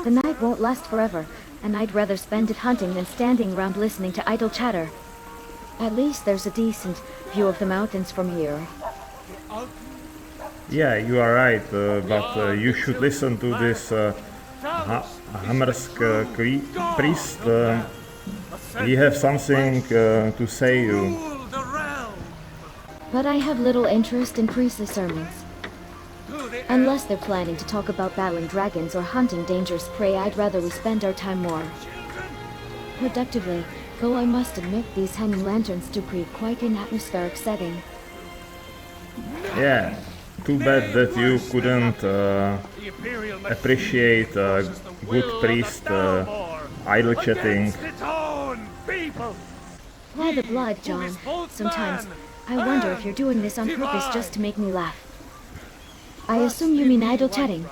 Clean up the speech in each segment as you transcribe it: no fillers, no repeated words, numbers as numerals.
The night won't last forever, and I'd rather spend it hunting than standing around listening to idle chatter. At least there's a decent view of the mountains from here. Yeah, you are right, but you should listen to this Heimsker priest. He has something to say you. But I have little interest in priestly sermons. Unless they're planning to talk about battling dragons or hunting dangerous prey, I'd rather we spend our time more productively, though I must admit these hanging lanterns do create quite an atmospheric setting. Yeah, too bad that you couldn't appreciate a good priest idle chatting. Why the blood, John? Sometimes I wonder if you're doing this on purpose just to make me laugh. I assume you mean idle chatting.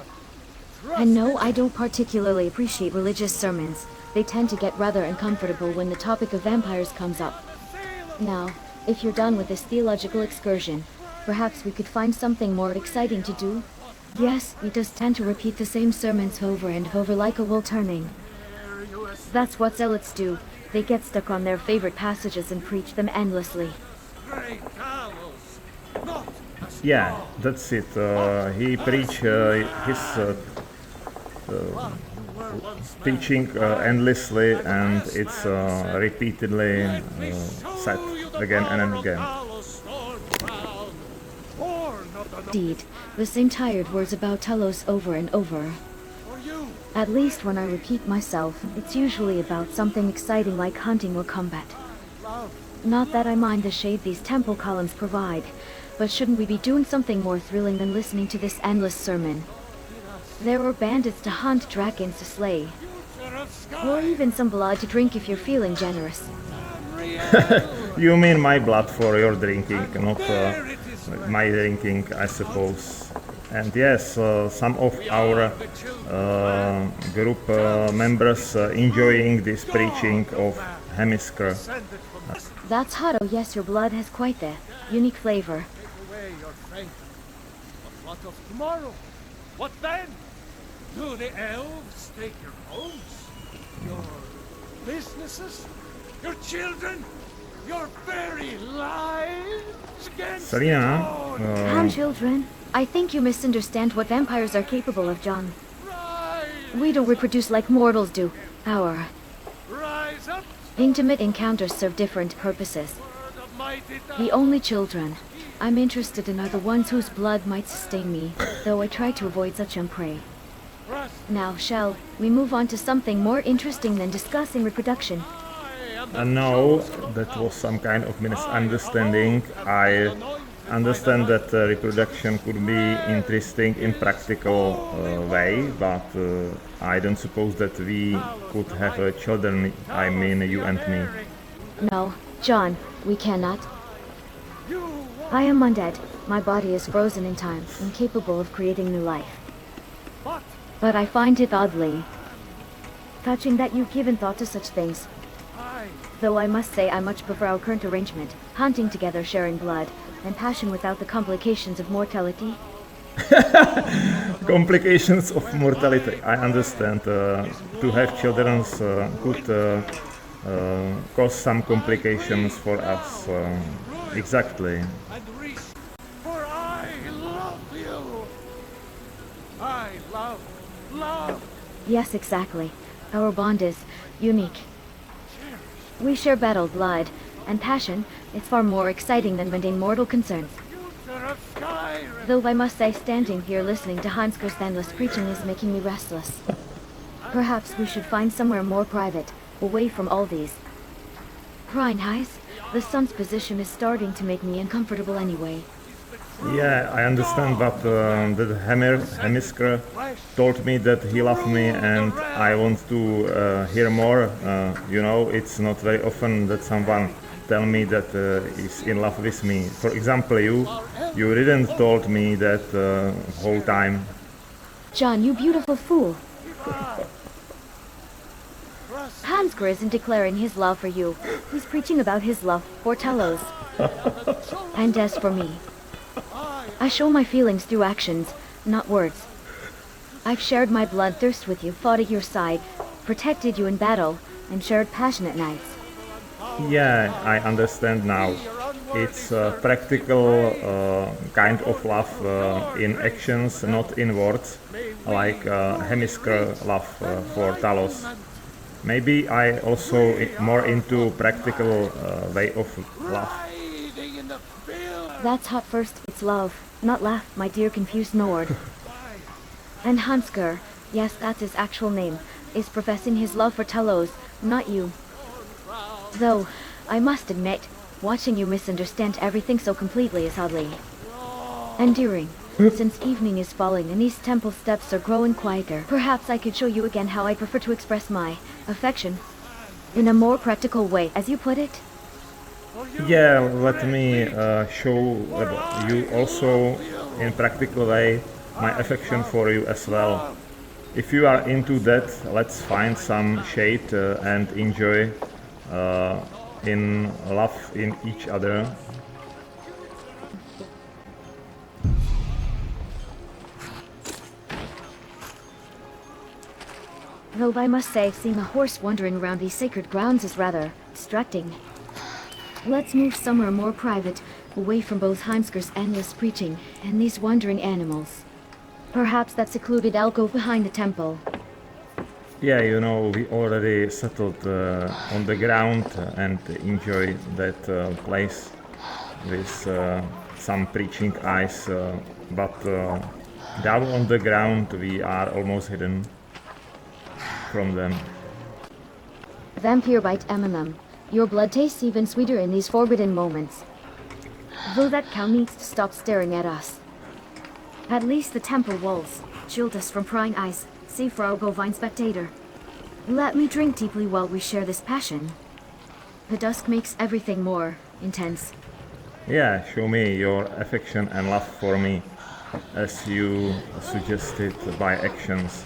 And no, I don't particularly appreciate religious sermons. They tend to get rather uncomfortable when the topic of vampires comes up. Now, if you're done with this theological excursion, perhaps we could find something more exciting to do? Yes, we just tend to repeat the same sermons over and over like a wool turning. That's what zealots do. They get stuck on their favorite passages and preach them endlessly. Yeah, that's it. He preached his teaching endlessly, and it's repeatedly said again and again. Indeed, the same tired words about Talos over and over. At least when I repeat myself, it's usually about something exciting like hunting or combat. Not that I mind the shade these temple columns provide, but shouldn't we be doing something more thrilling than listening to this endless sermon? There are bandits to hunt, dragons to slay, or even some blood to drink if you're feeling generous. You mean my blood for your drinking, not my drinking, I suppose. And yes, some of our group members enjoying this preaching of Heimsker. That's hot. Oh yes, your blood has quite the unique flavor. What of tomorrow? What then? Do the elves take your homes? Your businesses? Your children? Your very lives? Selina? Come, children. I think you misunderstand what vampires are capable of, John. We don't reproduce like mortals do. Our intimate encounters serve different purposes. The only children I'm interested in are the ones whose blood might sustain me, though I try to avoid such prey. Now, shall we move on to something more interesting than discussing reproduction? No, that was some kind of misunderstanding. I understand that reproduction could be interesting in practical way, but I don't suppose that we could have children, I mean you and me. No, John, we cannot. I am undead. My body is frozen in time, incapable of creating new life. But I find it oddly touching that you've given thought to such things. Though I must say I much prefer our current arrangement, hunting together, sharing blood, and passion without the complications of mortality. Complications of mortality, I understand. To have children could cause some complications for us. Exactly. For I love you. I love. Yes, exactly. Our bond is unique. We share battle, blood, and passion. It's far more exciting than mundane mortal concerns. Though I must say, standing here listening to Heimsker's endless preaching is making me restless. Perhaps we should find somewhere more private, away from all these prying eyes. The sun's position is starting to make me uncomfortable anyway. Yeah, I understand, but the Heimsker told me that he loved me and I want to hear more. You know, it's not very often that someone tell me that is in love with me. For example, you didn't told me that whole time. John, you beautiful fool. Heimsker isn't declaring his love for you. He's preaching about his love for Talos. And as for me, I show my feelings through actions, not words. I've shared my bloodthirst with you, fought at your side, protected you in battle, and shared passionate nights. Yeah, I understand now. It's a practical kind of love in actions, not in words, like Heimsker love for Talos. Maybe I also more into practical way of love. Hiding in the field. That's hot first, it's love, not laugh, my dear confused Nord. And Heimsker, yes, that's his actual name, is professing his love for Talos, not you. Though, I must admit, watching you misunderstand everything so completely is oddly endearing. Since evening is falling and these temple steps are growing quieter, perhaps I could show you again how I prefer to express my affection in a more practical way, as you put it. Yeah, let me show you also in practical way my affection for you as well. If you are into that, let's find some shade and enjoy in love in each other. Though I must say, seeing a horse wandering around these sacred grounds is rather distracting. Let's move somewhere more private, away from both Heimsker's endless preaching and these wandering animals. Perhaps that secluded alcove behind the temple. Yeah, you know, we already settled on the ground and enjoy that place with some preaching eyes, but down on the ground we are almost hidden from them. Vampire bite Eminem. Your blood tastes even sweeter in these forbidden moments. Though that cow needs to stop staring at us. At least the temple walls shield us from prying eyes, save for our bovine spectator. Let me drink deeply while we share this passion. The dusk makes everything more intense. Yeah, show me your affection and love for me, as you suggested by actions.